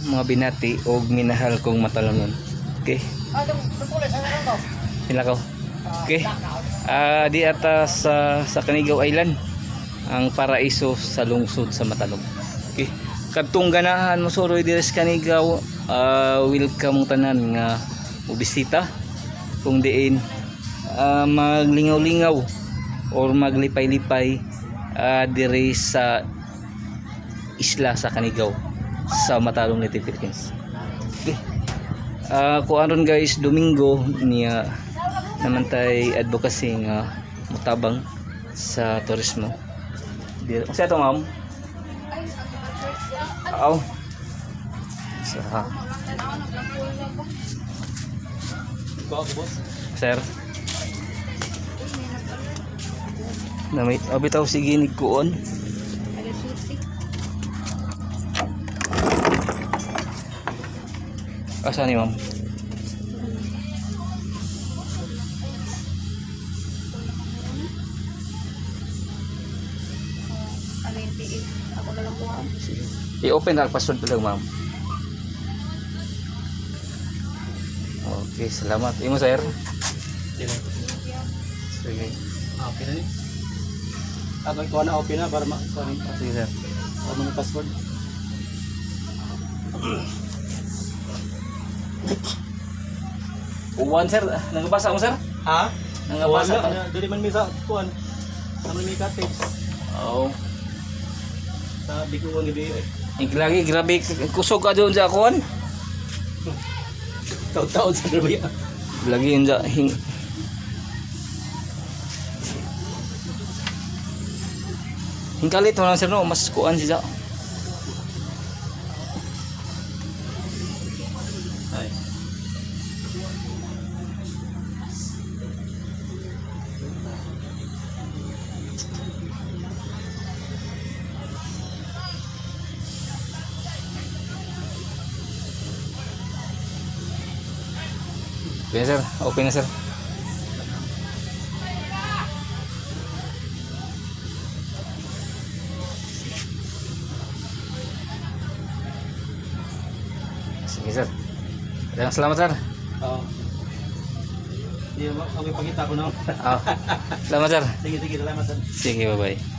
mga binati o minahal kong matalanon. Okay. Hilakaw. Okay. Di atas sa Canigao Island, ang paraiso sa lungsod sa Matanog. Okay. Kadtong ganahan mo suroy diri sa Canigao, welcome mong tanan nga ubisita kung diin maglingaw-lingaw or maglipay-lipay diri sa isla sa Canigao sa Matalong Native Philippines. Okay. Kung aron guys, Domingo niya naman tay advocacy nga mutabang sa turismo. Kung sa ito ma'am? Oo. Sir. Namit abitaw sige ni kuon. Asa ni ma'am? Ako na lang kuha. I-open na password pa lang ma'am. Okay, salamat. Imo sir. Sige. Okay na ni. Ako ikaw na open na para ma-kunin. Sige sir. Ano yung password? Uwan sir, nangabasa mo sir? Ha? Nangabasa ka? Dili man mi sa kuan. Ano mi ka text? Oo. Sabi ko ni Bi. Lagi grabe kusog ka doon sa kuan. Taon sa Bi. Lagi yun sa hingkalit mo lang sir no, mas kuan siya. Ay. Okay sir, open na sir. Sige sir. Salamat sir. Oo. Di mo ako ipakita ko na. Salamat sir. Sige, salamat. Sige, bye bye.